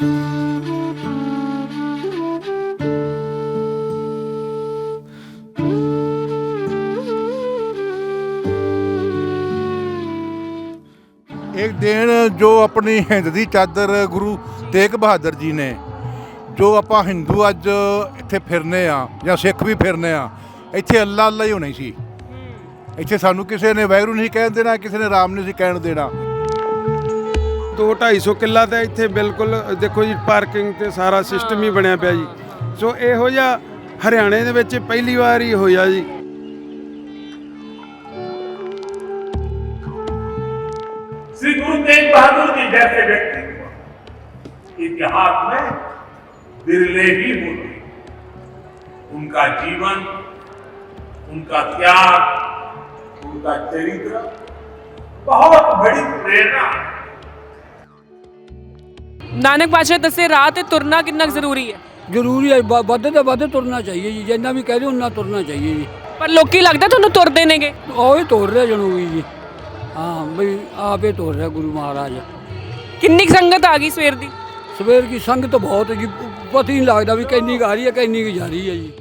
एक दिन जो अपनी हिंद की चादर गुरु तेग बहादुर जी ने जो आप हिंदू अज इत्थे फिरने या सिख भी फिरने इत्थे अल्लाह अल्लाह ही होनी सी। इत्थे सानू किसी ने वैगरू नहीं कहन देना, किसी ने राम नहीं सी कहन देना। 200-250 किला तो इत्थे बिल्कुल देखो जी पार्किंग ते सारा सिस्टम ही बनया पिया जी। सो इहो जिहा हरियाणे दे विच पहली बार ही होया जी। श्री गुरु तेग बहादुर जी जैसे व्यक्ति इतिहास में बिरले ही होते। उनका जीवन, उनका त्याग, उनका चरित्र बहुत बड़ी प्रेरणा है। नानक पातशाह दसे राह ते तुरना कितना जरूरी है? ਜ਼ਰੂਰੀ ਹੈ, ਵੱਧ ਤੋਂ ਵੱਧ ਤੁਰਨਾ ਚਾਹੀਏ ਜੀ, ਜਿੰਨਾ ਵੀ ਕਹਦੇ ਉਨਾ ਤੁਰਨਾ ਚਾਹੀਏ ਜੀ। ਪਰ ਲੋਕੀ ਲੱਗਦਾ ਤੁਹਾਨੂੰ ਤੁਰਦੇ ਨੇਗੇ? ਉਹ ਹੀ ਤੁਰ ਰਿਹਾ ਜਨੂਗੀ ਜੀ। ਹਾਂ ਬਈ ਆਪੇ ਤੁਰ ਰਿਹਾ ਗੁਰੂ ਮਹਾਰਾਜ। ਕਿੰਨੀ ਕੁ ਸੰਗਤ ਆ ਗਈ ਸਵੇਰ ਦੀ? ਸਵੇਰ ਦੀ ਸੰਗਤ ਬਹੁਤ ਜੀ, ਪਤਾ ਹੀ ਨਹੀਂ ਲੱਗਦਾ ਵੀ ਕਿੰਨੀ ਕੁ ਆ ਰਹੀ ਹੈ ਕਿੰਨੀ ਕੁ ਜਾ ਰਹੀ ਹੈ ਜੀ।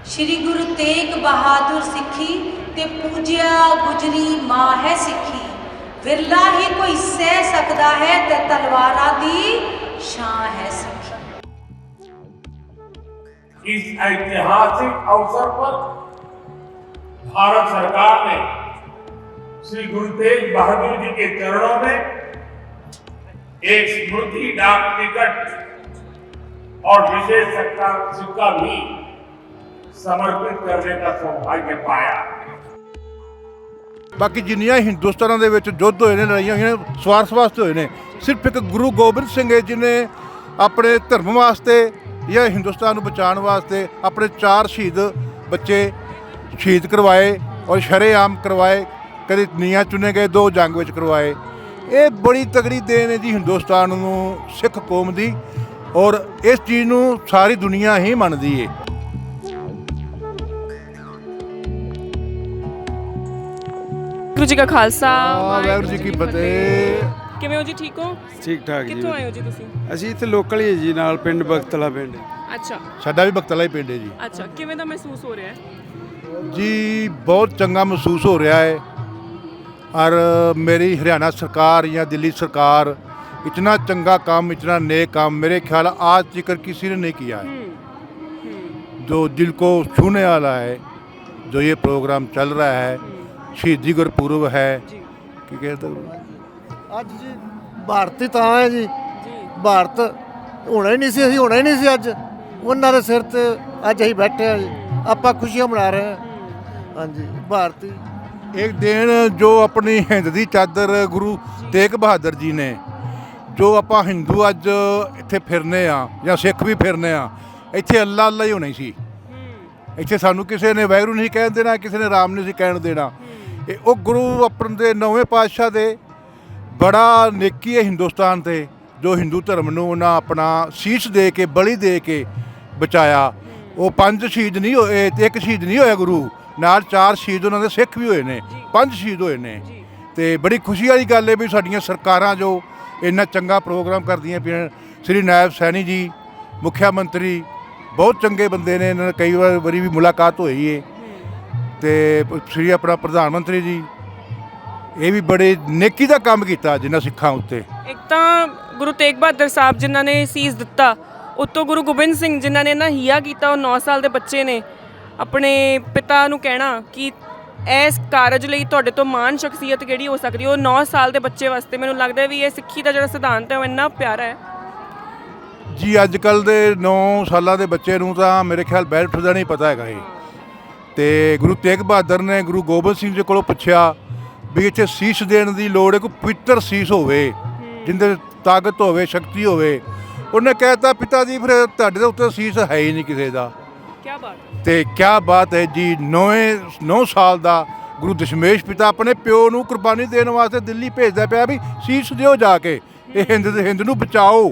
श्री गुरु तेग बहादुर सिखी ते पूजिया गुजरी मां है सिखी। विरला ही कोई सह सकता है ते तलवारां दी शान है सिखी। इस ऐतिहासिक अवसर पर भारत सरकार ने श्री गुरु तेग बहादुर जी के चरणों में एक स्मृति डाक टिकट और विशेष सिक्का भी समर्पित करने का सौभाग्य पाया। बाकी जिन्नियां हिंदुस्तान दे विच युद्ध होए ने, लड़ाइयां होईयां ने, स्वार्थ वास्ते होए ने। सिर्फ एक गुरु गोबिंद सिंह जी ने अपने धर्म वास्ते या हिंदुस्तान को बचाने वास्ते अपने 4 शहीद बच्चे शहीद करवाए और शरेआम करवाए। कभी नीयां चुने गए, 2 जंग विच करवाए। ये बड़ी तगड़ी देन है जी हिंदुस्तान नूं, सिख कौम दी, और इस चीज़ नूं सारी दुनिया ही मनदी है। ਗੁਰੂ ਜੀ ਕਾ ਖਾਲਸਾ, ਵਾਹਿਗੁਰੂ ਜੀ ਕੀ ਫਤਿਹ। ਕਿਵੇਂ ਹੋ ਜੀ? ਠੀਕ ਹੋ? ठीक ठाक जी। ਕਿੱਥੋਂ ਆਏ ਹੋ ਜੀ ਤੁਸੀਂ? ਅਸੀਂ ਇੱਥੇ ਲੋਕਲ ਹੀ ਜੀ, ਨਾਲ ਪਿੰਡ ਬਖਤਲਾ ਪਿੰਡ। ਅੱਛਾ ਸਾਡਾ ਵੀ ਬਖਤਲਾ ਹੀ ਪਿੰਡ ਹੈ ਜੀ। ਅੱਛਾ, ਕਿਵੇਂ ਦਾ ਮਹਿਸੂਸ ਹੋ ਰਿਹਾ ਹੈ? जी बहुत चंगा महसूस हो रहा है। और मेरी हरियाणा सरकार या दिल्ली सरकार इतना चंगा काम, इतना नेक काम मेरे ख्याल आज तक किसी ने नहीं किया है। जो दिल को छूने वाला है, जो ये प्रोग्राम चल रहा है, शहीदी गुरपुरब है कि कहते ਅੱਜ ਜੀ ਭਾਰਤੀ ਤਾਂ ਹੈ ਜੀ। ਭਾਰਤ ਹੋਣਾ ਹੀ ਨਹੀਂ ਸੀ, ਅਸੀਂ ਹੋਣਾ ਹੀ ਨਹੀਂ ਸੀ। ਅੱਜ ਉਹਨਾਂ ਦੇ ਸਿਰ ਤੇ ਅੱਜ ਅਸੀਂ ਬੈਠੇ ਹਾਂ ਜੀ, ਆਪਾਂ ਖੁਸ਼ੀਆਂ ਮਨਾ ਰਹੇ ਹਾਂ। ਹਾਂਜੀ ਭਾਰਤੀ एक दिन जो अपनी हिंद की चादर गुरु तेग बहादुर जी ने जो आप हिंदू अज इत्थे फिरने या सिख भी फिरने इत्थे अल्लाह अल्लाह ही होनी सी। इत्थे सानू किसी ने वैगरू नहीं कहन देना, किसी ने राम नहीं सी कहन देना। वो गुरु अपने 9वें पातशाह दे बड़ा नेकी है हिंदुस्तान ते, जो हिंदू धर्म नूं उन्हां अपना शीश दे के, बलि दे के बचाया। वो 5 शहीद नहीं होए, एक शहीद नहीं होया गुरु नाल, 4 शहीद उन्होंने सिख भी होए ने, 5 शहीद होए ने। तो बड़ी खुशी वाली गल है भी साडियां सरकारां जो इन्ना चंगा प्रोग्राम करदियां पियां। श्री नायब सैनी जी मुख्य मंत्री बहुत चंगे बंदे ने, इन्हां कई बारी भी मुलाकात होई है। तो श्री अपना प्रधानमंत्री जी ये भी बड़े नेकी का काम किया जिन्हां सिखां उत्ते। ਇੱਕ ਤਾਂ ਗੁਰੂ ਤੇਗ ਬਹਾਦਰ ਸਾਹਿਬ ਜਿਨ੍ਹਾਂ ਨੇ ਸੀਸ ਦਿੱਤਾ, ਉੱਤੋਂ ਗੁਰੂ ਗੋਬਿੰਦ ਸਿੰਘ ਜਿਨ੍ਹਾਂ ਨੇ ਨਾ ਹੀਆ ਕੀਤਾ। ਉਹ 9 ਸਾਲ ਦੇ ਬੱਚੇ ਨੇ ਆਪਣੇ ਪਿਤਾ ਨੂੰ ਕਹਿਣਾ ਕਿ ਇਸ ਕਾਰਜ ਲਈ ਤੁਹਾਡੇ ਤੋਂ ਮਾਣ ਸ਼ਖਸੀਅਤ ਕਿਹੜੀ ਹੋ ਸਕਦੀ। ਉਹ 9 ਸਾਲ ਦੇ ਬੱਚੇ ਵਾਸਤੇ ਮੈਨੂੰ ਲੱਗਦਾ ਵੀ ਇਹ ਸਿੱਖੀ ਦਾ ਜਿਹੜਾ ਸਿਧਾਂਤ ਹੈ ਉਹ ਇੰਨਾ ਪਿਆਰਾ ਹੈ जी। अजकल के 9 साल के बच्चे नूं तां मेरे ख्याल बैठ का नहीं पता है। तो गुरु तेग बहादुर ने गुरु गोबिंद सिंह जी को पुछया भी इत्थे सीस देने की लोड़ है, कोई पवित्र सीस होवे जिंदे ताकत होवे, शक्ति होवे। उन्हें कहता पिता जी फिर तुहाडे उत्ते सीस है ही नहीं किसी का। क्या बात तो क्या बात है जी। 9 साल का गुरु दशमेश पिता अपने प्यो नूं कुर्बानी देने वास्ते दिल्ली भेजदा पिया भी सीस दिओ जाके, ये हिंद नूं बचाओ,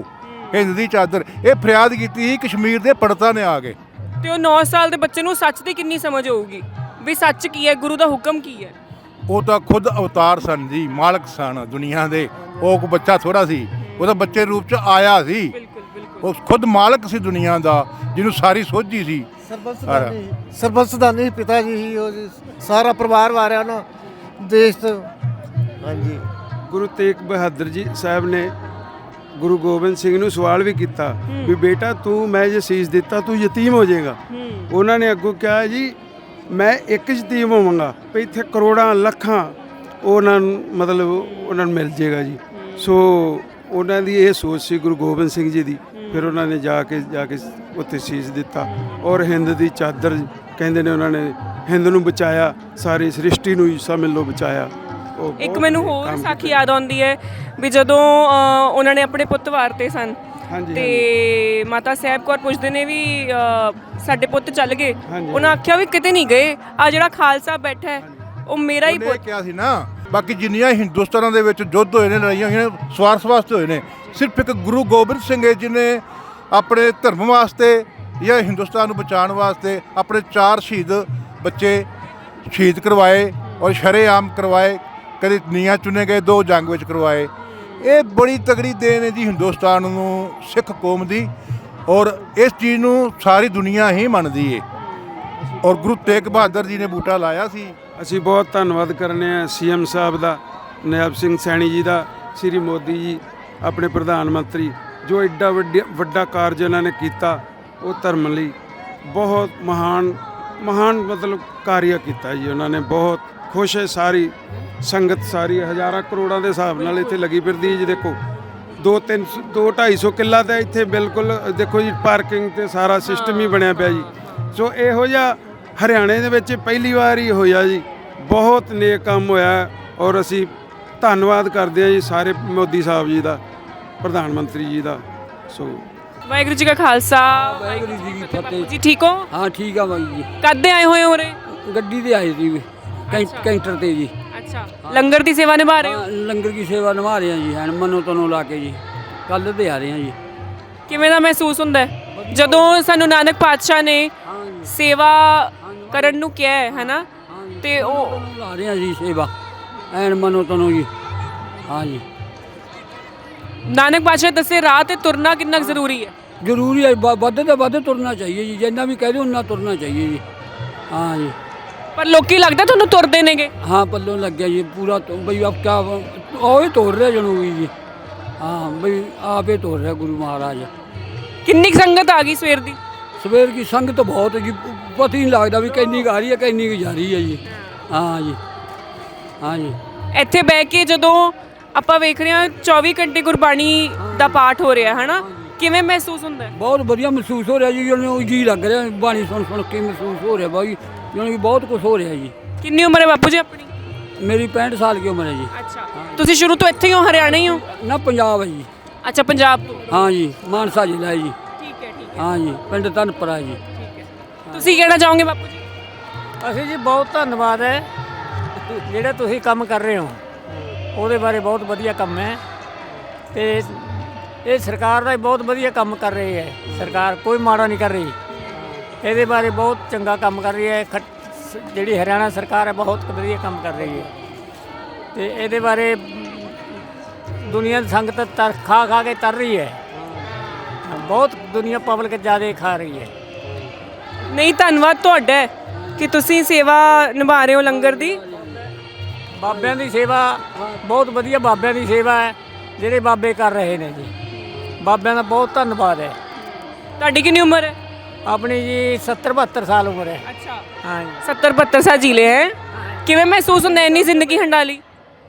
हिंद की चादर। ये फरियाद की कश्मीर के पंडितां ने आ गए। ਤੇ ਉਹ 9 ਸਾਲ ਦੇ ਬੱਚੇ ਨੂੰ ਸੱਚ ਦੀ ਕਿੰਨੀ ਸਮਝ ਹੋਊਗੀ ਵੀ ਸੱਚ ਕੀ ਹੈ, ਗੁਰੂ ਦਾ ਹੁਕਮ ਕੀ ਹੈ। ਉਹ ਤਾਂ ਖੁਦ ਅਵਤਾਰ ਸਨ ਜੀ, ਮਾਲਕ ਸਨ ਦੁਨੀਆ ਦੇ। ਉਹ ਕੋਈ ਬੱਚਾ ਥੋੜਾ ਸੀ। ਉਹਦਾ ਬੱਚੇ ਰੂਪ ਚ ਆਇਆ ਸੀ। ਬਿਲਕੁਲ ਬਿਲਕੁਲ। ਉਹ ਖੁਦ ਮਾਲਕ ਸੀ ਦੁਨੀਆ ਦਾ, ਜਿਹਨੂੰ ਸਾਰੀ ਸੋਝੀ ਸੀ। ਸਰਬੰਸਦਾਨੀ ਪਿਤਾ ਜੀ ਹੀ ਉਹ ਜੀ, ਸਾਰਾ ਪਰਿਵਾਰ ਵਾਰਿਆ ਨਾ ਦੇਸ਼ ਤੋਂ। ਹਾਂਜੀ, ਗੁਰੂ ਤੇਗ ਬਹਾਦਰ ਜੀ ਸਾਹਿਬ ਨੇ ਗੁਰੂ ਗੋਬਿੰਦ ਸਿੰਘ ਨੂੰ ਸਵਾਲ ਵੀ ਕੀਤਾ ਵੀ ਬੇਟਾ ਤੂੰ, ਮੈਂ ਜੇ ਸੀਸ ਦਿੱਤਾ ਤੂੰ ਯਤੀਮ ਹੋ ਜਾਏਗਾ। ਉਹਨਾਂ ਨੇ ਅੱਗੋਂ ਕਿਹਾ ਜੀ ਮੈਂ ਇੱਕ ਯਤੀਮ ਹੋਵਾਂਗਾ, ਵੀ ਇੱਥੇ ਕਰੋੜਾਂ ਲੱਖਾਂ ਉਹਨਾਂ ਨੂੰ ਮਤਲਬ ਉਹਨਾਂ ਨੂੰ ਮਿਲ ਜਾਏਗਾ ਜੀ। ਸੋ ਉਹਨਾਂ ਦੀ ਇਹ ਸੋਚ ਸੀ ਗੁਰੂ ਗੋਬਿੰਦ ਸਿੰਘ ਜੀ ਦੀ। ਫਿਰ ਉਹਨਾਂ ਨੇ ਜਾ ਕੇ ਉੱਥੇ ਸੀਸ ਦਿੱਤਾ ਔਰ ਹਿੰਦ ਦੀ ਚਾਦਰ ਕਹਿੰਦੇ ਨੇ ਉਹਨਾਂ ਨੇ ਹਿੰਦ ਨੂੰ ਬਚਾਇਆ, ਸਾਰੀ ਸ੍ਰਿਸ਼ਟੀ ਨੂੰ ਸਮਝ ਲਓ ਬਚਾਇਆ। ਇੱਕ ਮੈਨੂੰ ਹੋਰ ਸਾਖੀ ਯਾਦ ਆਉਂਦੀ ਹੈ ਵੀ ਜਦੋਂ ਉਹਨਾਂ ਨੇ ਆਪਣੇ ਪੁੱਤ ਵਾਰਤੇ ਸਨ ਤੇ ਮਾਤਾ ਸਾਹਿਬ ਕੌਰ ਪੁੱਛਦੇ ਨੇ ਵੀ ਸਾਡੇ ਪੁੱਤ ਚੱਲ ਗਏ, ਉਹਨਾਂ ਆਖਿਆ ਵੀ ਕਿਤੇ ਨਹੀਂ ਗਏ, ਆ ਜਿਹੜਾ ਖਾਲਸਾ ਬੈਠਾ ਹੈ ਉਹ ਮੇਰਾ ਹੀ ਪੁੱਤ। ਕਿਹਾ ਸੀ ਨਾ ਬਾਕੀ ਜਿੰਨੀਆਂ ਹਿੰਦੁਸਤਾਨਾਂ ਦੇ ਵਿੱਚ ਯੁੱਧ ਹੋਏ ਨੇ, ਲੜਾਈਆਂ ਹੋਈਆਂ ਨੇ, ਸਵਾਰਥ ਵਾਸਤੇ ਹੋਏ ਨੇ। ਸਿਰਫ ਇੱਕ ਗੁਰੂ ਗੋਬਿੰਦ ਸਿੰਘ ਹੈ ਜਿਹਨੇ ਆਪਣੇ ਧਰਮ ਵਾਸਤੇ ਜਾਂ ਹਿੰਦੁਸਤਾਨ ਨੂੰ ਬਚਾਉਣ ਵਾਸਤੇ ਆਪਣੇ 4 ਸ਼ਹੀਦ ਬੱਚੇ ਸ਼ਹੀਦ ਕਰਵਾਏ ਔਰ ਸ਼ਰੇਆਮ ਕਰਵਾਏ। ਕਦੇ ਨੀਹਾਂ ਚੁਣੇ ਗਏ, 2 ਜੰਗ ਵਿੱਚ ਕਰਵਾਏ। ਇਹ ਬੜੀ ਤਗੜੀ ਦੇਣ ਹੈ ਜੀ ਹਿੰਦੁਸਤਾਨ ਨੂੰ, ਸਿੱਖ ਕੌਮ ਦੀ। ਔਰ ਇਸ ਚੀਜ਼ ਨੂੰ ਸਾਰੀ ਦੁਨੀਆ ਹੀ ਮੰਨਦੀ ਹੈ। ਔਰ ਗੁਰੂ ਤੇਗ ਬਹਾਦਰ ਜੀ ਨੇ ਬੂਟਾ ਲਾਇਆ ਸੀ। ਅਸੀਂ ਬਹੁਤ ਧੰਨਵਾਦ ਕਰਨੇ ਆ ਸੀਐਮ ਸਾਹਿਬ ਦਾ, ਨਾਇਬ ਸਿੰਘ ਸੈਣੀ ਜੀ ਦਾ, ਸ੍ਰੀ ਮੋਦੀ ਜੀ ਆਪਣੇ ਪ੍ਰਧਾਨ ਮੰਤਰੀ, ਜੋ ਐਡਾ ਵੱਡਾ ਕਾਰਜ ਇਹਨਾਂ ਨੇ ਕੀਤਾ। ਉਹ ਧਰਮ ਲਈ ਬਹੁਤ ਮਹਾਨ ਮਤਲਬ ਕਾਰਿਆ ਕੀਤਾ ਜੀ ਉਹਨਾਂ ਨੇ। ਬਹੁਤ ਖੁਸ਼ ਹੈ ਸਾਰੀ ਸੰਗਤ, ਸਾਰੀ ਹਜ਼ਾਰਾਂ ਕਰੋੜਾਂ ਦੇ ਹਿਸਾਬ ਨਾਲ ਇੱਥੇ ਲੱਗੀ ਫਿਰਦੀ ਜੀ। ਦੇਖੋ 2-250 ਕਿੱਲਾ ਤਾਂ ਇੱਥੇ ਬਿਲਕੁਲ ਦੇਖੋ ਜੀ, ਪਾਰਕਿੰਗ ਤੇ ਸਾਰਾ ਸਿਸਟਮ ਹੀ ਬਣਿਆ ਪਿਆ ਜੀ। ਸੋ ਇਹੋ ਜਿਹਾ ਹਰਿਆਣੇ ਦੇ ਵਿੱਚ ਪਹਿਲੀ ਵਾਰ ਹੀ ਹੋਇਆ ਜੀ। ਬਹੁਤ ਨੇਕ ਕੰਮ ਹੋਇਆ ਔਰ ਅਸੀਂ ਧੰਨਵਾਦ ਕਰਦੇ ਹਾਂ ਜੀ ਸਾਰੇ ਮੋਦੀ ਸਾਹਿਬ ਜੀ ਦਾ, ਪ੍ਰਧਾਨ ਮੰਤਰੀ ਜੀ ਦਾ। ਸੋ ਵਾਹਿਗੁਰੂ ਜੀ ਕਾ ਖਾਲਸਾ, ਵਾਹਿਗੁਰੂ ਜੀ ਕੀ ਫਤਿਹ। ਜੀ ਠੀਕ ਹੋ? ਹਾਂ ਠੀਕ ਆ ਬਾਈ ਜੀ। ਕਦੇ ਆਏ ਹੋਏ ਹੋ ਉਰੇ? ਗੱਡੀ ਤੇ ਆਏ ਸੀ ਵੀ, ਕੈਂਟਰ ਤੇ ਜੀ। ਅੱਛਾ, ਲੰਗਰ ਦੀ ਸੇਵਾ ਨਿਭਾ ਰਹੇ ਹੋ? ਹਾਂ, ਲੰਗਰ ਦੀ ਸੇਵਾ ਨਿਭਾ ਰਹੇ ਹਾਂ ਜੀ, ਐਨ ਮਨੋਂ ਤਨੋਂ ਲਾ ਕੇ ਜੀ। ਕੱਲ੍ਹ ਦੇ ਆ ਰਹੇ ਹਾਂ ਜੀ। ਕਿਵੇਂ ਦਾ ਮਹਿਸੂਸ ਹੁੰਦਾ ਹੈ ਜਦੋਂ ਸਾਨੂੰ ਨਾਨਕ ਪਾਤਸ਼ਾਹ ਨੇ ਸੇਵਾ ਕਰਨ ਨੂੰ ਕਿਹਾ ਹੈ ਨਾ, ਤੇ ਉਹ ਲਾ ਰਹੇ ਹਾਂ ਜੀ ਸੇਵਾ ਐਨ ਮਨੋਂ ਤਨੋਂ ਜੀ। ਹਾਂ ਜੀ, ਨਾਨਕ ਪਾਤਸ਼ਾਹ ਦੱਸੇ ਰਾਹ ਤੇ ਤੁਰਨਾ ਕਿੰਨਾ ਕੁ ਜ਼ਰੂਰੀ ਹੈ? ਜ਼ਰੂਰੀ ਹੈ, ਵੱਧ ਤੋਂ ਵੱਧ ਤੁਰਨਾ ਚਾਹੀਏ ਜੀ, ਜਿੰਨਾ ਵੀ ਕਹਿ ਦਿਓ ਉਨਾ ਤੁਰਨਾ ਚਾਹੀਏ ਜੀ। ਹਾਂ ਜੀ, ਪਰ ਲੋਕੀ ਲੱਗਦਾ ਤੁਹਾਨੂੰ ਤੁਰਦੇ ਨੇਗੇ? ਹਾਂ ਪੱਲੋਂ ਲੱਗਿਆ ਜੀ ਪੂਰਾ ਬਈ ਆਪ ਕਿਆ ਉਹ ਹੀ ਤੋੜ ਰਿਹਾ ਜਣੂ ਵੀ ਜੀ। ਹਾਂ ਬਈ ਆਪੇ ਤੋੜ ਰਿਹਾ ਗੁਰੂ ਮਹਾਰਾਜ। ਕਿੰਨੀ ਕੁ ਸੰਗਤ ਆ ਗਈ ਸਵੇਰ ਦੀ? ਸਵੇਰ ਦੀ ਸੰਗਤ ਬਹੁਤ ਜੀ, ਪਤਾ ਹੀ ਨਹੀਂ ਲੱਗਦਾ ਵੀ ਕਿੰਨੀ ਕੁ ਆ ਰਹੀ ਹੈ ਕਿੰਨੀ ਕੁ ਜਾ ਰਹੀ ਹੈ ਜੀ। ਹਾਂ ਜੀ, ਹਾਂ ਜੀ। ਇੱਥੇ ਬਹਿ ਕੇ ਜਦੋਂ ਆਪਾਂ ਵੇਖ ਰਹੇ ਹਾਂ 24 ਘੰਟੇ ਗੁਰਬਾਣੀ ਦਾ ਪਾਠ ਹੋ ਰਿਹਾ ਹੈ ਨਾ, ਕਿਵੇਂ ਮਹਿਸੂਸ ਹੁੰਦਾ ਹੈ? ਬਹੁਤ ਵਧੀਆ ਮਹਿਸੂਸ ਹੋ ਰਿਹਾ ਜੀ, ਜਿਹਨੂੰ ਜੀ ਲੱਗ ਰਿਹਾ ਬਾਣੀ ਸੁਣ ਕੇ ਮਹਿਸੂਸ ਹੋ ਰਿਹਾ ਬਾਈ, ਜਿਹਨੂੰ ਕਿ ਬਹੁਤ ਕੁਝ ਹੋ ਰਿਹਾ ਜੀ। ਕਿੰਨੀ ਉਮਰ ਹੈ ਬਾਪੂ ਜੀ ਆਪਣੀ? ਮੇਰੀ 65 ਸਾਲ ਦੀ ਉਮਰ ਹੈ ਜੀ। ਅੱਛਾ, ਤੁਸੀਂ ਸ਼ੁਰੂ ਤੋਂ ਇੱਥੇ ਹੀ ਹੋ, ਹਰਿਆਣਾ ਹੀ ਹੋ? ਨਾ ਪੰਜਾਬ ਹੈ ਜੀ। ਅੱਛਾ, ਪੰਜਾਬ ਤੋਂ? ਹਾਂ ਜੀ, ਮਾਨਸਾ ਜ਼ਿਲ੍ਹਾ ਹੈ ਜੀ। ਠੀਕ ਹੈ, ਠੀਕ ਹੈ। ਹਾਂ ਜੀ, ਪਿੰਡ ਧਨਪੁਰਾ ਜੀ। ਠੀਕ ਹੈ, ਤੁਸੀਂ ਕਹਿਣਾ ਚਾਹੋਗੇ ਬਾਪੂ ਜੀ? ਅਸੀਂ ਜੀ ਬਹੁਤ ਧੰਨਵਾਦ ਹੈ ਜਿਹੜਾ ਤੁਸੀਂ ਕੰਮ ਕਰ ਰਹੇ ਹੋ, ਉਹਦੇ ਬਾਰੇ ਬਹੁਤ ਵਧੀਆ ਕੰਮ ਹੈ। ਤੇ ਇਹ ਸਰਕਾਰ ਦਾ ਬਹੁਤ ਵਧੀਆ ਕੰਮ ਕਰ ਰਹੀ ਹੈ, ਸਰਕਾਰ ਕੋਈ ਮਾੜਾ ਨਹੀਂ ਕਰ ਰਹੀ। ਇਹਦੇ ਬਾਰੇ ਬਹੁਤ ਚੰਗਾ ਕੰਮ ਕਰ ਰਹੀ ਹੈ। ਜਿਹੜੀ ਹਰਿਆਣਾ ਸਰਕਾਰ ਹੈ ਬਹੁਤ ਵਧੀਆ ਕੰਮ ਕਰ ਰਹੀ ਹੈ। ਤੇ ਇਹਦੇ ਬਾਰੇ ਦੁਨੀਆ ਦੀ ਸੰਗਤ ਖਾ ਕੇ ਤਰ ਰਹੀ ਹੈ, ਬਹੁਤ ਦੁਨੀਆ ਪਬਲਿਕ ਜ਼ਿਆਦਾ ਖਾ ਰਹੀ ਹੈ। ਨਹੀਂ, ਧੰਨਵਾਦ ਤੁਹਾਡਾ ਕਿ ਤੁਸੀਂ ਸੇਵਾ ਨਿਭਾ ਰਹੇ ਹੋ ਲੰਗਰ ਦੀ। ਬਾਬਿਆਂ ਦੀ ਸੇਵਾ ਬਹੁਤ ਵਧੀਆ, ਬਾਬਿਆਂ ਦੀ ਸੇਵਾ ਹੈ ਜਿਹੜੇ ਬਾਬੇ ਕਰ ਰਹੇ ਨੇ ਜੀ। ਬਾਬਿਆਂ ਦਾ ਬਹੁਤ ਧੰਨਵਾਦ ਹੈ। ਤੁਹਾਡੀ ਕਿੰਨੀ ਉਮਰ ਹੈ? ਆਪਣੀ ਜੀ 70-72 ਸਾਲ ਉਮਰ ਹੈ। ਅੱਛਾ, ਹਾਂ ਜੀ। 70-72 ਸਾਲ ਜੀ ਲਏ ਹੈ। ਕਿਵੇਂ ਮਹਿਸੂਸ ਹੁੰਦਾ ਇੰਨੀ ਜ਼ਿੰਦਗੀ ਹੰਡਾਲੀ?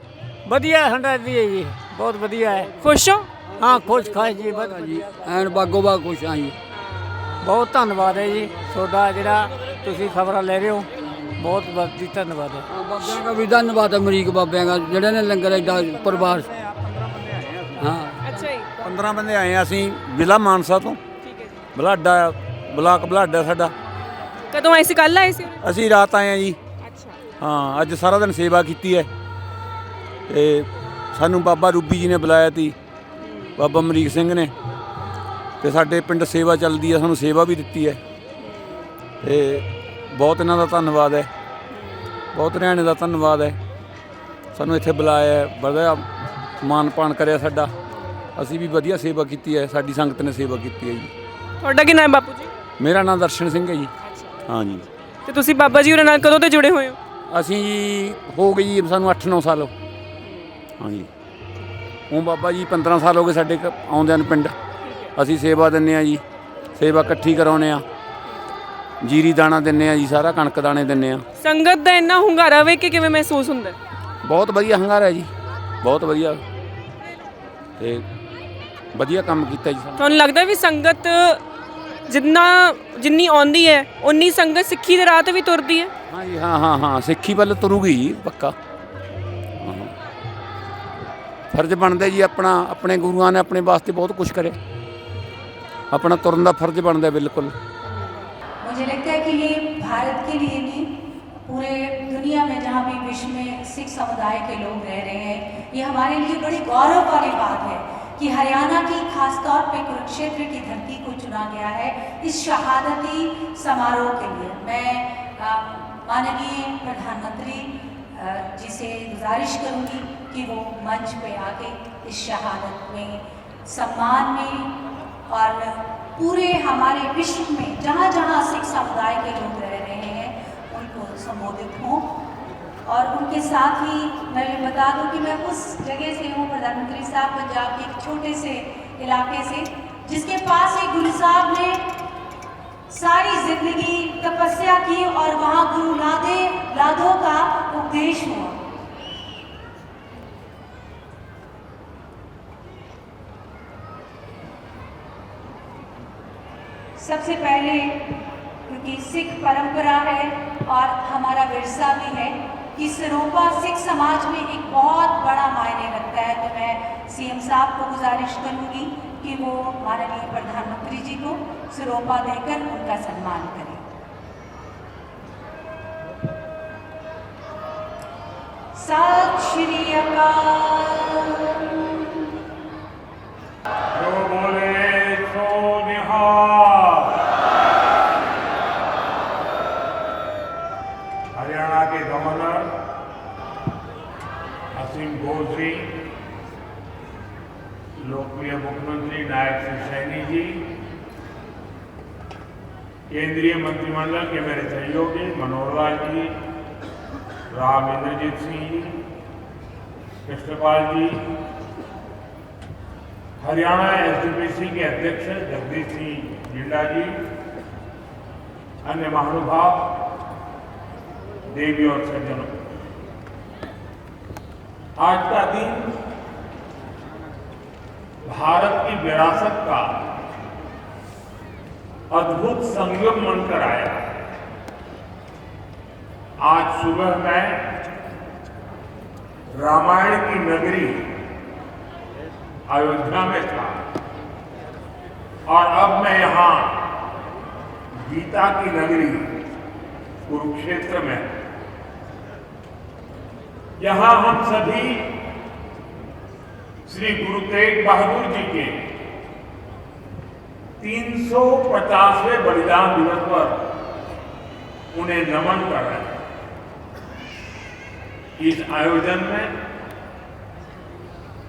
ਵਧੀਆ ਹੰਡਾਦੀ ਹੈ ਜੀ, ਬਹੁਤ ਵਧੀਆ ਹੈ। ਖੁਸ਼ ਹੋ? ਹਾਂ, ਖੁਸ਼ ਖਾਸ ਜੀ, ਬਹੁਤ ਜੀ ਐਨ ਬਾਗੋ ਬਾਗ ਖੁਸ਼ ਹਾਂ ਜੀ। ਬਹੁਤ ਧੰਨਵਾਦ ਹੈ ਜੀ ਤੁਹਾਡਾ, ਜਿਹੜਾ ਤੁਸੀਂ ਖਬਰਾਂ ਲੈ ਰਹੇ ਹੋ, ਬਹੁਤ ਬਹੁਤ ਧੰਨਵਾਦ ਹੈ। ਬਾਬਿਆਂ ਦਾ ਵੀ ਧੰਨਵਾਦ ਅਮਰੀਕ ਬਾਬਿਆਂ ਦਾ, ਜਿਹੜੇ ਨੇ ਲੰਗਰ ਐਡਾ ਪਰਿਵਾਰ। ਹਾਂ, ਅੱਛਾ ਜੀ, 15 ਬੰਦੇ ਆਏ ਆ ਅਸੀਂ ਜ਼ਿਲ੍ਹਾ ਮਾਨਸਾ ਤੋਂ। ਠੀਕ ਹੈ ਜੀ। ਬਲਾਡਾ ਬਲਾਕ ਬਲਾਡਾ ਸਾਡਾ। ਕਦੋਂ ਆਏ ਸੀ? ਕੱਲ ਆਏ ਸੀ? ਅਸੀਂ ਰਾਤ ਆਏ ਆ ਜੀ। ਅੱਛਾ, ਹਾਂ, ਅੱਜ ਸਾਰਾ ਦਿਨ ਸੇਵਾ ਕੀਤੀ ਹੈ ਤੇ ਸਾਨੂੰ ਬਾਬਾ ਰੂਬੀ ਜੀ ਨੇ ਬੁਲਾਇਆ ਤੀ, ਬਾਬਾ ਅਮਰੀਕ ਸਿੰਘ ਨੇ, ਤੇ ਸਾਡੇ ਪਿੰਡ ਸੇਵਾ ਚੱਲਦੀ ਹੈ, ਸਾਨੂੰ ਸੇਵਾ ਵੀ ਦਿੱਤੀ ਹੈ। ਤੇ ਬਹੁਤ ਇਹਨਾਂ ਦਾ ਧੰਨਵਾਦ ਹੈ, ਬਹੁਤ ਹਰਿਆਣੇ ਦਾ ਧੰਨਵਾਦ ਹੈ। ਸਾਨੂੰ ਇੱਥੇ ਬੁਲਾਇਆ, ਬੜਾ ਮਾਣ ਪਾਣ ਕਰਿਆ ਸਾਡਾ। ਅਸੀਂ ਵੀ ਵਧੀਆ ਸੇਵਾ ਕੀਤੀ ਹੈ, ਸਾਡੀ ਸੰਗਤ ਨੇ ਸੇਵਾ ਕੀਤੀ ਹੈ ਜੀ। ਤੁਹਾਡਾ ਕੀ ਨਾਮ ਹੈ ਬਾਪੂ ਜੀ? ਮੇਰਾ ਨਾਮ ਦਰਸ਼ਨ ਸਿੰਘ ਹੈ ਜੀ। ਹਾਂ ਜੀ। ਤੇ ਤੁਸੀਂ ਬਾਬਾ ਜੀ ਹੋਰਾਂ ਨਾਲ ਕਦੋਂ ਤੋਂ ਜੁੜੇ ਹੋਏ ਹੋ? ਅਸੀਂ ਜੀ ਹੋ ਗਈ ਜੀ ਸਾਨੂੰ 8-9 ਸਾਲ। ਹਾਂ ਜੀ। ਹੁਣ ਬਾਬਾ ਜੀ 15 ਸਾਲ ਹੋ ਗਏ ਸਾਡੇ ਆਉਂਦਿਆਂ ਨੂੰ ਪਿੰਡ। ਅਸੀਂ ਸੇਵਾ ਦਿੰਦੇ ਹਾਂ ਜੀ, ਸੇਵਾ ਇਕੱਠੀ ਕਰਾਉਂਦੇ ਹਾਂ, ਜੀਰੀ ਦਾਣਾ ਦਿੰਦੇ ਹਾਂ ਜੀ, ਸਾਰਾ ਕਣਕ ਦਾਣੇ ਦਿੰਦੇ ਹਾਂ। ਸੰਗਤ ਦਾ ਇੰਨਾ ਹੁੰਗਾਰਾ ਵੇਖ ਕੇ ਕਿਵੇਂ ਮਹਿਸੂਸ ਹੁੰਦਾ? ਬਹੁਤ ਵਧੀਆ ਹੰਗਾਰਾ ਹੈ ਜੀ, ਬਹੁਤ ਵਧੀਆ ਤੇ ਵਧੀਆ ਕੰਮ ਕੀਤਾ ਜੀ। ਤੁਹਾਨੂੰ ਲੱਗਦਾ ਵੀ ਸੰਗਤ ਜਿੰਨੀ ਆਉਂਦੀ ਹੈ ਉਨੀ ਸੰਗਤ ਸਿੱਖੀ ਦੇ ਰਾਹ ਤੇ ਵੀ ਤੁਰਦੀ ਹੈ? ਹਾਂ ਜੀ, ਹਾਂ ਸਿੱਖੀ ਵੱਲ ਤੁਰੂਗੀ ਜੀ ਪੱਕਾ। ਹਾਂ, ਫਰਜ਼ ਬਣਦਾ ਜੀ ਆਪਣਾ, ਆਪਣੇ ਗੁਰੂਆਂ ਨੇ ਆਪਣੇ ਵਾਸਤੇ ਬਹੁਤ ਕੁਝ ਕਰਿਆ, अपना तुरन का फर्ज बनता है बिल्कुल। मुझे लगता है कि ये भारत के लिए नहीं, पूरे दुनिया में जहाँ भी विश्व में सिख समुदाय के लोग रह रहे हैं, ये हमारे लिए बड़ी गौरव वाली बात है कि हरियाणा की खासतौर पे कुरुक्षेत्र की धरती को चुना गया है इस शहादती समारोह के लिए। मैं माननीय प्रधानमंत्री जी से गुजारिश करूँगी कि वो मंच पे आके इस शहादत में, सम्मान में और पूरे हमारे विश्व में जहाँ जहाँ सिख समुदाय के लोग रह रहे हैं उनको संबोधित हों। और उनके साथ ही मैं ये बता दूं कि मैं उस जगह से हूँ, प्रधानमंत्री साहब, पंजाब के एक छोटे से इलाके से, जिसके पास एक गुरु साहब ने सारी जिंदगी तपस्या की और वहाँ गुरु लाधो का उपदेश हुआ। सबसे पहले, क्योंकि सिख परंपरा है और हमारा विरसा भी है कि सिरोपा सिख समाज में एक बहुत बड़ा मायने रखता है, तो मैं सीएम साहब को गुजारिश करूंगी कि वो माननीय प्रधानमंत्री जी को सिरोपा देकर उनका सम्मान करें। सत श्री अकाल। जो बोले सो निहाल। हरियाणा के गवर्नर असीम घोष जी, लोकप्रिय मुख्यमंत्री नायब सिंह सैनी जी, केंद्रीय मंत्रिमंडल के मेरे सहयोगी मनोहर लाल जी, राव इंद्रजीत सिंह जी, कृष्णपाल जी, हरियाणा एसडीपीसी के अध्यक्ष जगदीश सिंह जिंदा जी, अन्य महानुभाव, देवी और सज्जनों, आज का दिन भारत की विरासत का अद्भुत संयोग बनकर आया है। आज सुबह मैं रामायण की नगरी अयोध्या में था और अब मैं यहाँ गीता की नगरी कुरुक्षेत्र में। यहाँ हम सभी श्री गुरु तेग बहादुर जी के 350वें बलिदान दिवस पर उन्हें नमन कर रहे हैं। इस आयोजन में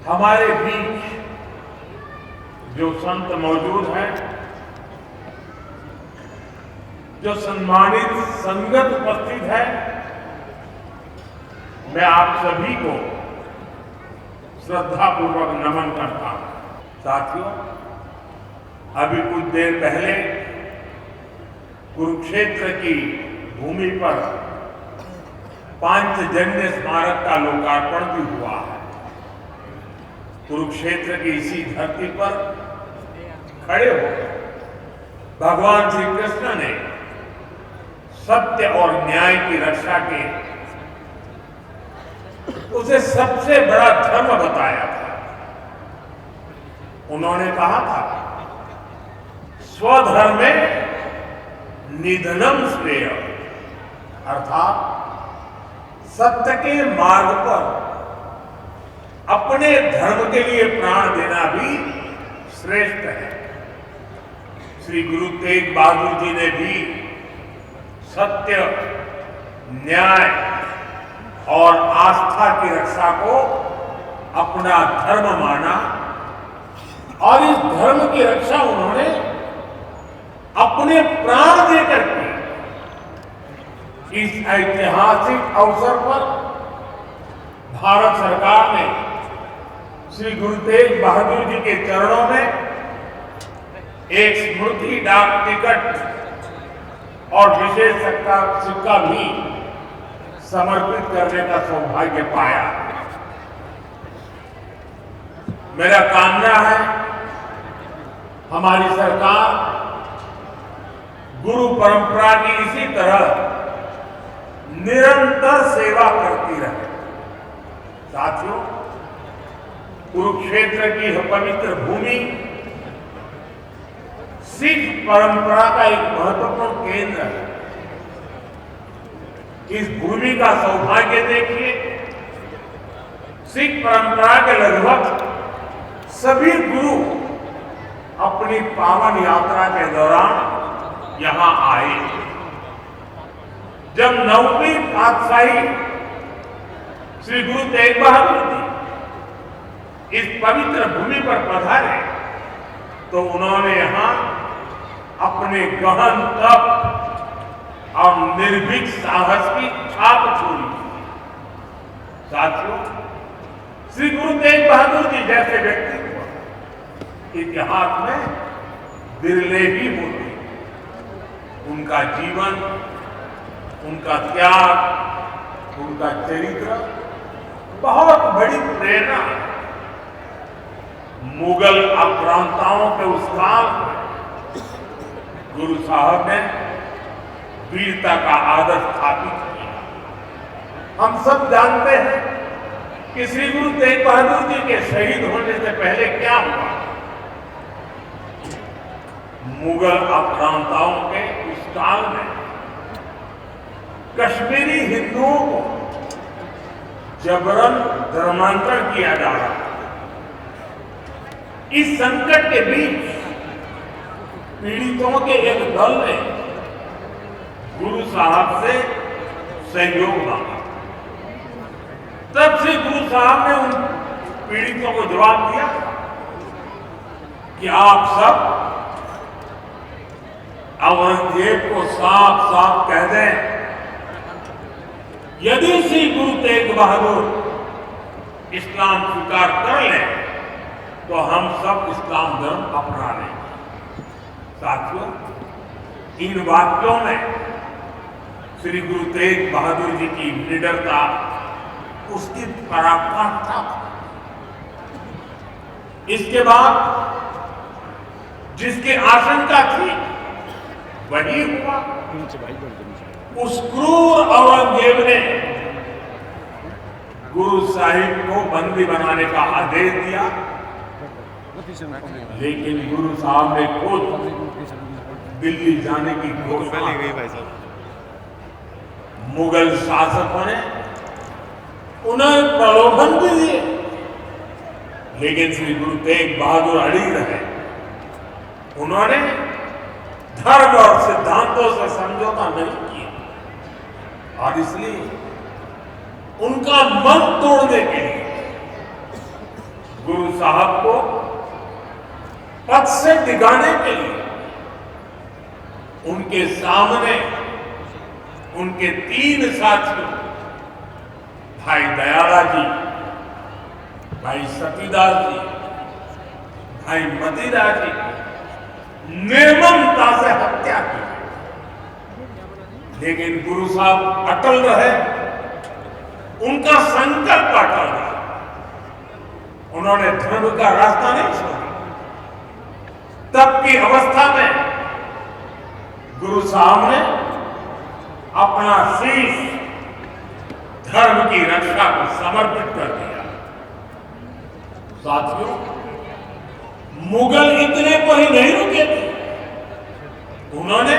हमारे बीच जो संत मौजूद हैं, जो सम्मानित संगत उपस्थित है, मैं आप सभी को श्रद्धापूर्वक नमन करता हूं। साथियों, अभी कुछ देर पहले कुरुक्षेत्र की भूमि पर पांचजन्य स्मारक का लोकार्पण भी हुआ है। कुरुक्षेत्र की इसी धरती पर खड़े होकर भगवान श्री कृष्ण ने सत्य और न्याय की रक्षा के उसे सबसे बड़ा धर्म बताया था। उन्होंने कहा था, स्वधर्मे निधनम श्रेय, अर्थात सत्य के मार्ग पर अपने धर्म के लिए प्राण देना भी श्रेष्ठ है। श्री गुरु तेग बहादुर जी ने भी सत्य, न्याय और आस्था की रक्षा को अपना धर्म माना और इस धर्म की रक्षा उन्होंने अपने प्राण देकर की। इस ऐतिहासिक अवसर पर भारत सरकार ने श्री गुरु तेग बहादुर जी के चरणों में एक स्मृति डाक टिकट और विशेष सिक्का भी समर्पित करने का सौभाग्य पाया। मेरा कामना है हमारी सरकार गुरु परंपरा की इसी तरह निरंतर सेवा करती रहे। साथियों, कुरुक्षेत्र की यह पवित्र भूमि सिख परंपरा का एक महत्वपूर्ण केंद्र है। इस भूमि का सौभाग्य देखिए, सिख परंपरा के लगभग सभी गुरु अपनी पावन यात्रा के दौरान यहां आए। जब 9वीं पातशाही श्री गुरु तेग बहादुर जी इस पवित्र भूमि पर पधारे तो उन्होंने यहां अपने गहन तप और निर्भीक साहस की छाप छोड़ी। साथियों, श्री गुरु तेग बहादुर जी जैसे व्यक्तित्व इतिहास में बिरले ही होते। उनका जीवन, उनका त्याग, उनका चरित्र बहुत बड़ी प्रेरणा है। मुगल आक्रांताओं के उस काल में गुरु साहब ने वीरता का आदर्श स्थापित किया। हम सब जानते हैं कि श्री गुरु तेग बहादुर जी के शहीद होने से पहले क्या हुआ। मुगल आक्रांताओं के उस काल में कश्मीरी हिंदुओं को जबरन धर्मांतरण किया जा रहा था। इस संकट के बीच पीड़ितों के एक दल ने गुरु साहब से सहयोग मांगा। तब से गुरु साहब ने उन पीड़ितों को जवाब दिया कि आप सब औरंगजेब को साफ साफ कह दें, यदि श्री गुरु तेग बहादुर इस्लाम स्वीकार कर लें तो हम सब इस्लाम धर्म अपना लेंगे। साथियों, इन वाक्यों में श्री गुरु तेग बहादुर जी की निडरता, उसकी पराकाष्ठा। इसके बाद जिसकी आशंका थी वही हुआ। उस क्रूर औरंगजेब ने गुरु साहिब को बंदी बनाने का आदेश दिया, लेकिन गुरु साहब ने खुद दिल्ली जाने की घोषणा की। मुगल शासकों ने उन्हें प्रलोभन भी दिए, लेकिन श्री गुरु तेग बहादुर अड़िग रहे। उन्होंने धर्म और सिद्धांतों से समझौता नहीं किया और इसलिए उनका मन तोड़ने के लिए गुरु साहब को पद से डिगाने के लिए उनके सामने उनके 3 साथियों भाई दयाला जी, भाई सतीदास जी, भाई मतीदास जी निर्ममता से हत्या की। लेकिन गुरु साहब अटल रहे, उनका संकल्प अटल रहा। उन्होंने धर्म का रास्ता नहीं छोड़ा। तब की अवस्था में गुरु साहब ने अपना शीश धर्म की रक्षा को समर्पित कर दिया। साथियों, मुगल इतने पर ही नहीं रुके थे। उन्होंने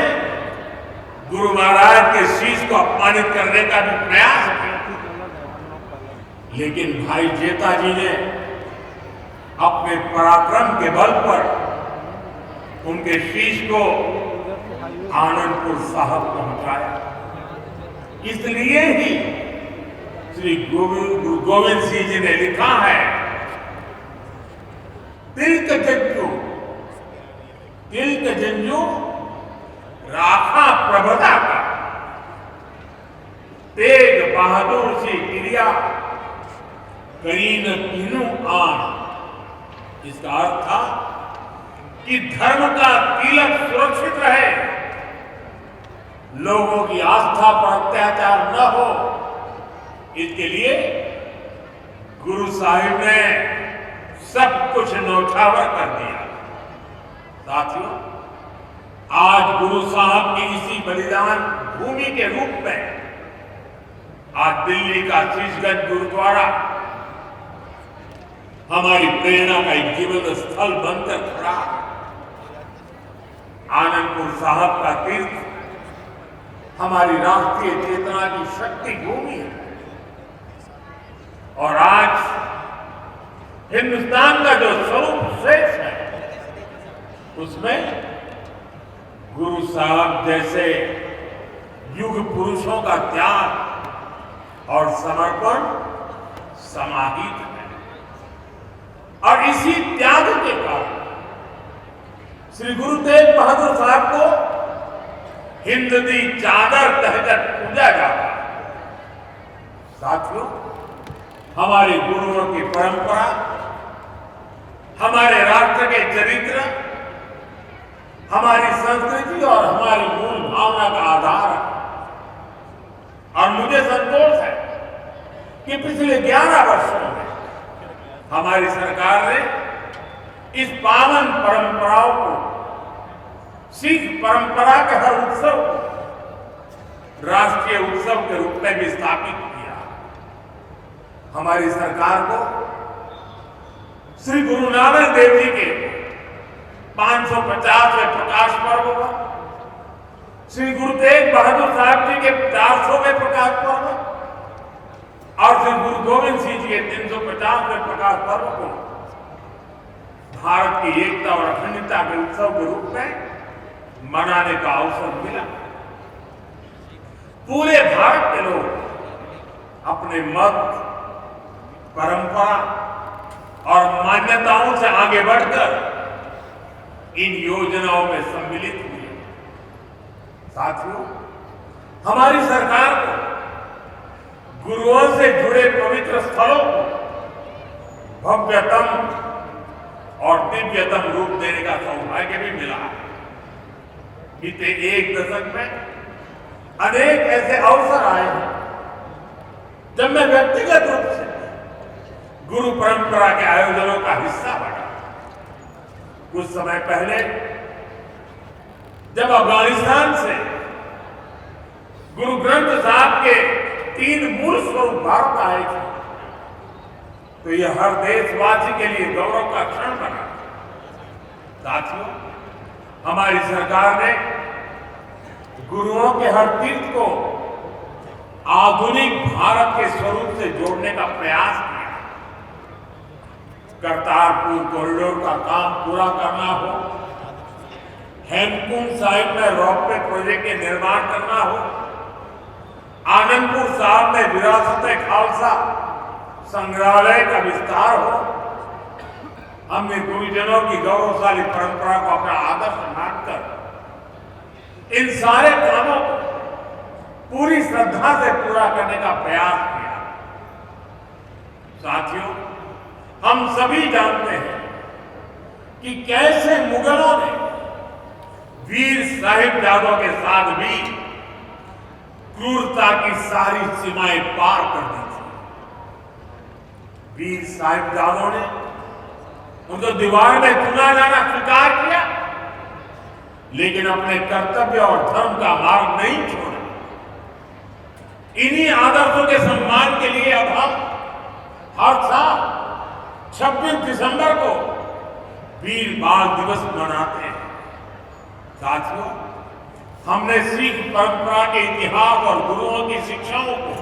गुरु महाराज के शीश को अपमानित करने का भी प्रयास किया, लेकिन भाई जेता जी ने अपने पराक्रम के बल पर उनके शीश को आनंदपुर साहब पहुंचाया। इसलिए ही श्री गुरु गोविंद सिंह जी ने लिखा है, तिलक जग तिलक जंजू राखा प्रभता का, तेग बहादुर से क्रिया करीन तीनों आन। इसका अर्थ था कि धर्म का तिलक सुरक्षित रहे, लोगों की आस्था पर अत्याचार न हो, इसके लिए गुरु साहिब ने सब कुछ न्यौछावर कर दिया। साथियों, आज गुरु साहब की इसी बलिदान भूमि के रूप में आज दिल्ली का शीशगंज गुरुद्वारा हमारी प्रेरणा का एक जीवंत स्थल बनकर खड़ा। आनंदपुर साहब का तीर्थ हमारी राष्ट्रीय चेतना की शक्ति भूमि है और आज हिंदुस्तान का जो स्वरूप शेष है उसमें गुरु साहब जैसे युग पुरुषों का त्याग और समर्पण समाहित है। और इसी त्याग के कारण श्री गुरु तेग बहादुर साहब को हिंद दी चादर कहकर पूजा जाता है। साथियों, हमारे गुरुओं की परंपरा हमारे राष्ट्र के चरित्र, हमारी संस्कृति और हमारी मूल भावना का आधार है। और मुझे संतोष है कि पिछले 11 वर्षों में हमारी सरकार ने इस पावन परंपराओं को, सिख परंपरा के हर उत्सव को राष्ट्रीय उत्सव के रूप में भी स्थापित किया। हमारी सरकार को श्री गुरु नानक देव जी के 550वें प्रकाश पर्व पर, श्री गुरु तेग बहादुर साहब जी के 400वें प्रकाश पर्व और श्री गुरु गोविंद सिंह जी के 350वें प्रकाश पर्व को भारत की एकता और अखंडता के उत्सव के रूप में मनाने का अवसर मिला। पूरे भारत के लोग अपने मत, परंपरा और मान्यताओं से आगे बढ़कर इन योजनाओं में सम्मिलित हुए। साथियों, हमारी सरकार को गुरुओं से जुड़े पवित्र स्थलों को भव्यतम और दिव्यतम रूप देने का सौभाग्य भी मिला है। बीते 1 दशक में अनेक ऐसे अवसर आए हैं जब मैं व्यक्तिगत रूप से गुरु परंपरा के आयोजनों का हिस्सा बना। कुछ समय पहले जब अफगानिस्तान से गुरु ग्रंथ साहब के 3 मूल स्वरूप भारत आए थे तो यह हर देशवासी के लिए गौरव का क्षण बना। साथियों, हमारी सरकार ने गुरुओं के हर तीर्थ को आधुनिक भारत के स्वरूप से जोड़ने का प्रयास किया। करतारपुर कॉरिडोर का काम पूरा करना हो, हेमकुंड साहिब में रोपवे प्रोजेक्ट के निर्माण करना हो, आनंदपुर साहब में विरासत-ए-खालसा संग्रहालय का विस्तार हो, हमने गुरुजनों की गौरवशाली परंपरा को अपना आदर्श मानकर इन सारे कामों को पूरी श्रद्धा से पूरा करने का प्रयास किया। साथियों, हम सभी जानते हैं कि कैसे मुगलों ने वीर साहिबजादों के साथ भी क्रूरता की सारी सीमाएं पार कर दी थी। वीर साहिबजादों ने उनको दीवार में चुना जाना स्वीकार किया, लेकिन अपने कर्तव्य और धर्म का मार्ग नहीं छोड़ा। इन्हीं आदर्शों के सम्मान के लिए अब हम हर साल 26 दिसंबर को वीर बाल दिवस मनाते हैं। साथियों, हमने सिख परंपरा के इतिहास और गुरुओं की शिक्षाओं को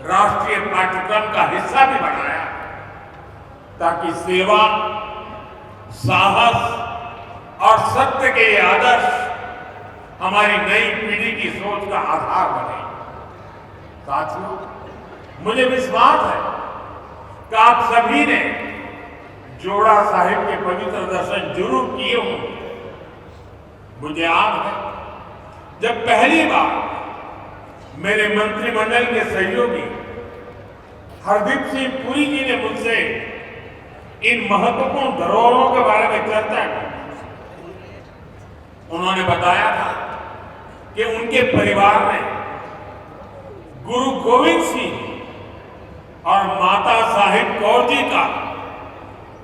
राष्ट्रीय पाठ्यक्रम का हिस्सा भी बनाया ताकि सेवा, साहस और सत्य के ये आदर्श हमारी नई पीढ़ी की सोच का आधार बने। साथियों, मुझे विश्वास है कि आप सभी ने जोड़ा साहिब के पवित्र दर्शन जरूर किए होंगे। मुझे याद है जब पहली बार मेरे मंत्रिमंडल के सहयोगी हरदीप सिंह पुरी जी ने मुझसे इन महत्वपूर्ण धरोहरों के बारे में चर्चा की। उन्होंने बताया था कि उनके परिवार ने गुरु गोविंद सिंह और माता साहिब कौर जी का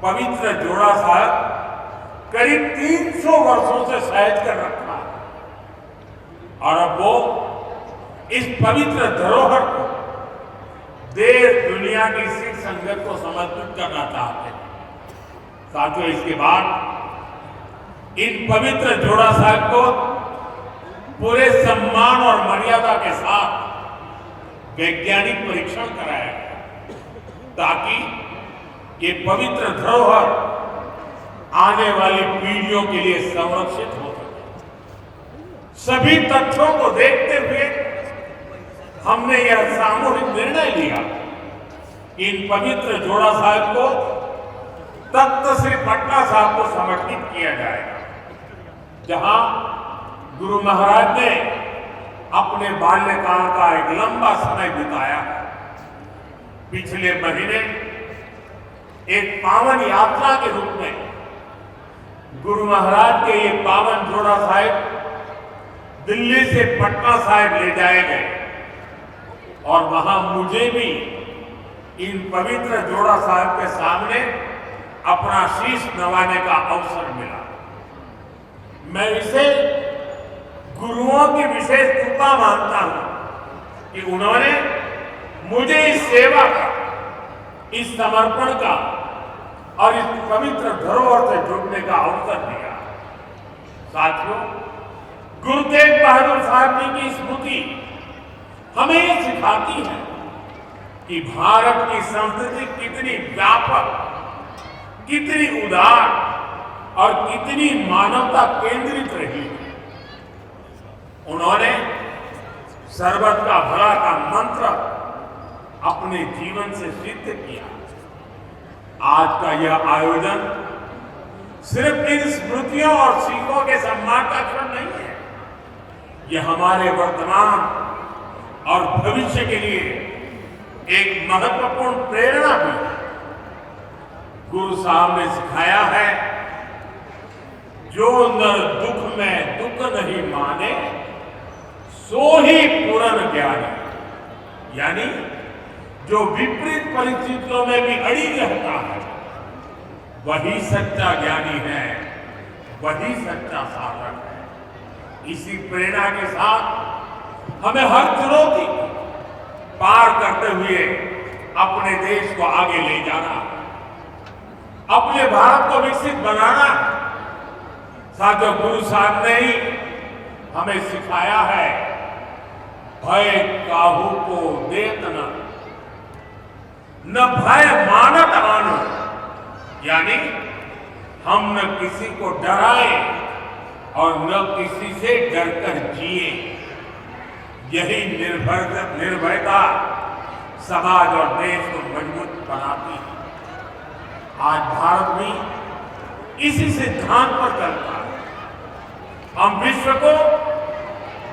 पवित्र जोड़ा साहब करीब 300 वर्षों से सहज कर रखा और अब वो इस पवित्र धरोहर को देश दुनिया की सिख संगत को समर्पित करना चाहते हैं। साथियों, इसके बाद इन पवित्र जोड़ा साहब को पूरे सम्मान और मर्यादा के साथ वैज्ञानिक परीक्षण कराया गया ताकि ये पवित्र धरोहर आने वाली पीढ़ियों के लिए संरक्षित हो सके। सभी तथ्यों को देखते हुए हमने यह सामूहिक निर्णय लिया कि इन पवित्र जोड़ा साहब को तख्त श्री पटना साहब को समर्पित किया जाएगा, जहां गुरु महाराज ने अपने बाल्यकाल का एक लंबा समय बिताया। पिछले महीने एक पावन यात्रा के रूप में गुरु महाराज के ये पावन जोड़ा साहिब दिल्ली से पटना साहिब ले जाए गए और वहां मुझे भी इन पवित्र जोड़ा साहिब के सामने अपना शीश नवाने का अवसर मिला। मैं इसे गुरुओं की विशेष कृपा मानता हूं कि उन्होंने मुझे इस सेवा का, इस समर्पण का और इस पवित्र धरोहर से जुड़ने का अवसर दिया। साथियों, गुरु तेग बहादुर साहब जी की स्मृति हमें ये सिखाती है कि भारत की संस्कृति कितनी व्यापक, कितनी उदार और कितनी मानवता केंद्रित रही है। उन्होंने सर्वत का भला का मंत्र अपने जीवन से सिद्ध किया। आज का यह आयोजन सिर्फ इन स्मृतियों और सीखों के सम्मान का क्षण नहीं है, यह हमारे वर्तमान और भविष्य के लिए एक महत्वपूर्ण प्रेरणा भी है। गुरु साहब ने सिखाया है, जो नर दुख में दुख नहीं माने सो ही पूर्ण ज्ञानी, यानी जो विपरीत परिस्थितियों में भी अड़ी रहता है वही सच्चा ज्ञानी है, वही सच्चा साधक है। इसी प्रेरणा के साथ हमें हर चुनौती को पार करते हुए अपने देश को आगे ले जाना, अपने भारत को विकसित बनाना। साथियों, गुरु साहब ने ही हमें सिखाया है, भय काहू को देत न भय मानत आनो, यानी हम न किसी को डराए और न किसी से डरकर जिए। यही निर्भयता समाज और देश को मजबूत बनाती है। आज भारत भी इसी सिद्धांत पर चलता है। हम विश्व को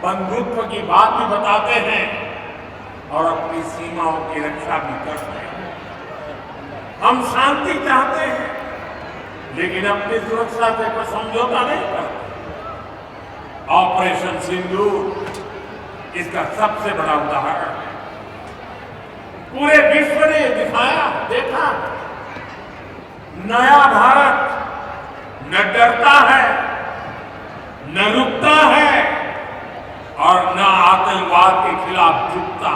बंधुत्व की बात भी बताते हैं और अपनी सीमाओं की रक्षा भी करते हैं। हम शांति चाहते हैं लेकिन अपनी सुरक्षा से कोई समझौता नहीं करते। ऑपरेशन सिंदूर इसका सबसे बड़ा उदाहरण है। पूरे विश्व ने दिखाया, देखा, नया भारत न डरता है, न रुकता है और न आतंकवाद के खिलाफ झुकता।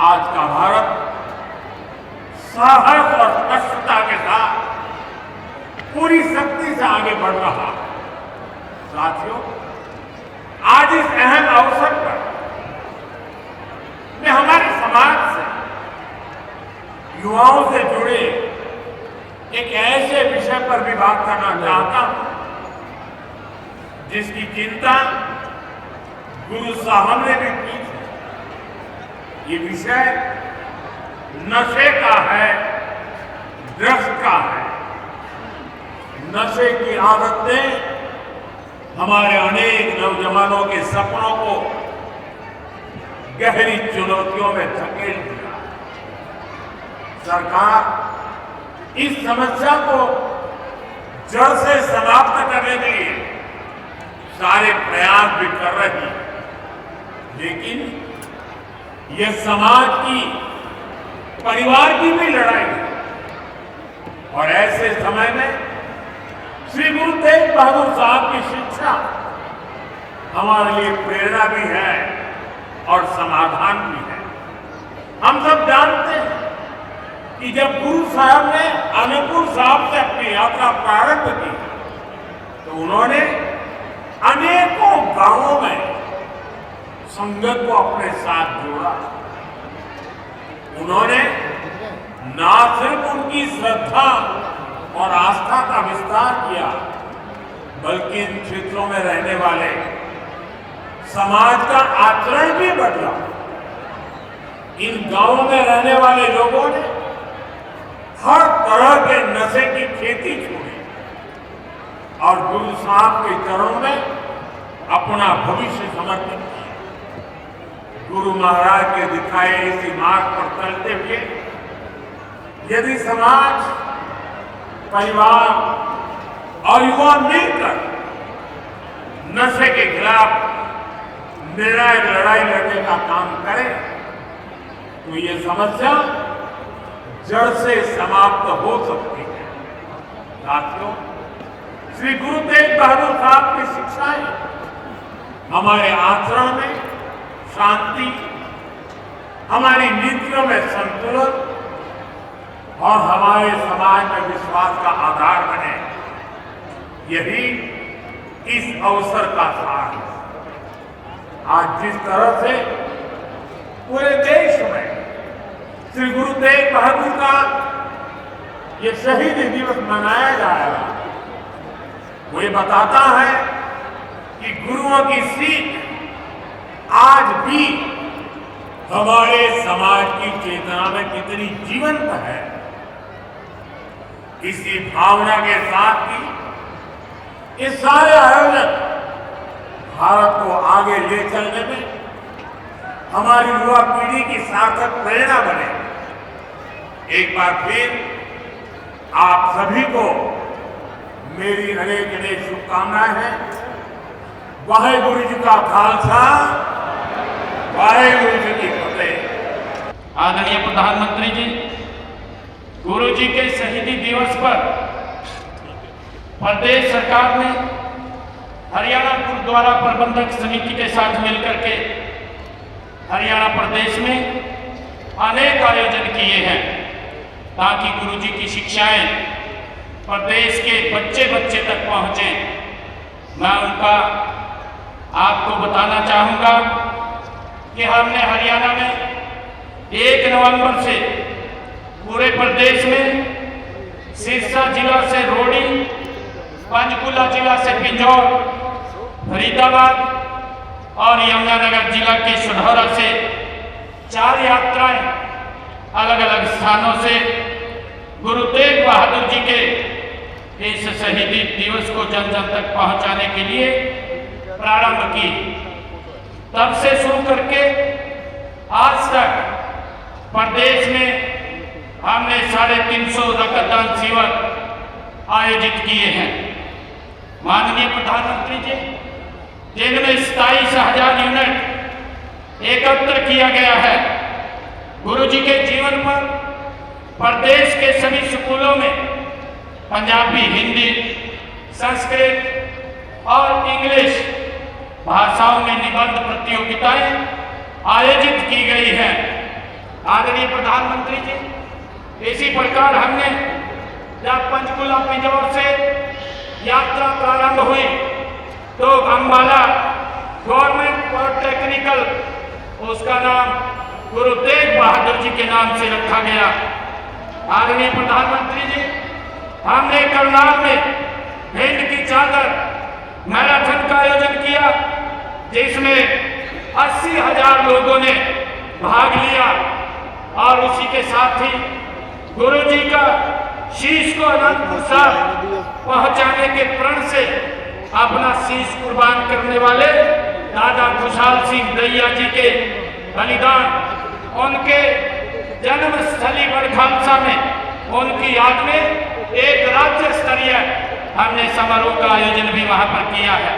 आज का भारत साहस और स्पष्टता के साथ पूरी शक्ति से आगे बढ़ रहा है। साथियों, आज इस अहम अवसर पर मैं हमारे समाज से, युवाओं से जुड़े एक ऐसे विषय पर भी बात करना चाहता हूं जिसकी चिंता गुरु साहब ने भी की है। ये विषय नशे का है, ड्रग्स का है। नशे की आदत ने हमारे अनेक नौजवानों के सपनों को गहरी चुनौतियों में धकेल दिया। सरकार इस समस्या को जड़ से समाप्त करने के लिए सारे प्रयास भी कर रही है, लेकिन यह समाज की, परिवार की भी लड़ाई है। और ऐसे समय में श्री गुरु तेग बहादुर साहब की शिक्षा हमारे लिए प्रेरणा भी है और समाधान भी है। हम सब जानते हैं कि जब गुरु साहब ने अनंतपुर साहब से अपनी यात्रा प्रारंभ की तो उन्होंने अनेकों गांवों में संगत को अपने साथ जोड़ा। उन्होंने न सिर्फ उनकी श्रद्धा और आस्था का विस्तार किया, बल्कि इन क्षेत्रों में रहने वाले समाज का आचरण भी बदला। इन गांवों में रहने वाले लोगों ने हर तरह के नशे की खेती छोड़ी और गुरु साहब के चरणों में अपना भविष्य समर्पित किया। गुरु महाराज के दिखाए इसी मार्ग पर चलते हुए यदि समाज, परिवार और युवा मिलकर नशे के खिलाफ निर्णायक लड़ाई लड़ने का काम करें तो ये समस्या जड़ से समाप्त हो सकती है। साथियों, श्री गुरु तेग बहादुर साहब की शिक्षाएं हमारे आचरण में शांति, हमारी नीतियों में संतुलन और हमारे समाज में विश्वास का आधार बने, यही इस अवसर का सार है। आज जिस तरह से पूरे देश में श्री गुरु तेग बहादुर का ये शहीदी दिवस मनाया जा रहा है, वो ये बताता है कि गुरुओं की सीख आज भी हमारे समाज की चेतना में कितनी जीवंत है। इसी भावना के साथ ही ये सारे आयोजन भारत को आगे ले चलने में हमारी युवा पीढ़ी की सार्थक प्रेरणा बने। एक बार फिर आप सभी को मेरी अनेक अनेक शुभकामनाएं हैं। वाहेगुरु जी का खालसा, वाहेगुरु जी की फतेह। आदरणीय प्रधानमंत्री जी, गुरु जी के शहीदी दिवस पर प्रदेश सरकार ने हरियाणा गुरुद्वारा प्रबंधक समिति के साथ मिलकर के हरियाणा प्रदेश में अनेक आयोजन किए हैं ताकि गुरु जी की शिक्षाएं प्रदेश के बच्चे बच्चे तक पहुंचे। मैं उनका आपको बताना चाहूँगा कि हमने हरियाणा में 1 नवंबर से पूरे प्रदेश में सिरसा जिला से रोड़ी, पंचकुला जिला से पिंजौर, फरीदाबाद और यमुनानगर जिला के सुढौरा से 4 यात्राएं अलग अलग स्थानों से गुरु तेग बहादुर जी के इस शहीदी दिवस को जन जन तक पहुंचाने के लिए प्रारंभ की। तब से शुरू करके आज तक प्रदेश में हमने 350 रक्तदान शिविर आयोजित किए हैं। माननीय प्रधानमंत्री जी, जिनमें 27,000 यूनिट एकत्र किया गया है। गुरु जी के जीवन पर प्रदेश के सभी स्कूलों में पंजाबी, हिंदी, संस्कृत और इंग्लिश भाषाओं में निबंध प्रतियोगिताएं आयोजित की गई हैं। आदरणीय प्रधानमंत्री जी, इसी प्रकार हमने जब पंचकुला पिंजौर से यात्रा प्रारंभ हुई तो अम्बाला गवर्नमेंट पॉलिटेक्निकल, उसका नाम गुरु तेग बहादुर जी के नाम से रखा गया। आदरणीय प्रधानमंत्री जी, हमने करनाल में हिंद की चादर मैराथन का आयोजन किया जिसमें 80,000 लोगों ने भाग लिया और उसी के साथ ही गुरु जी का शीश को अनंतपुर साहब पहुंचाने के प्रण से अपना शीश कुर्बान करने वाले दादा खुशहाल सिंह दैया जी के बलिदान, उनके जन्म स्थली बड़ खालसा में उनकी याद में एक राज्य स्तरीय हमने समारोह का आयोजन भी वहां पर किया है।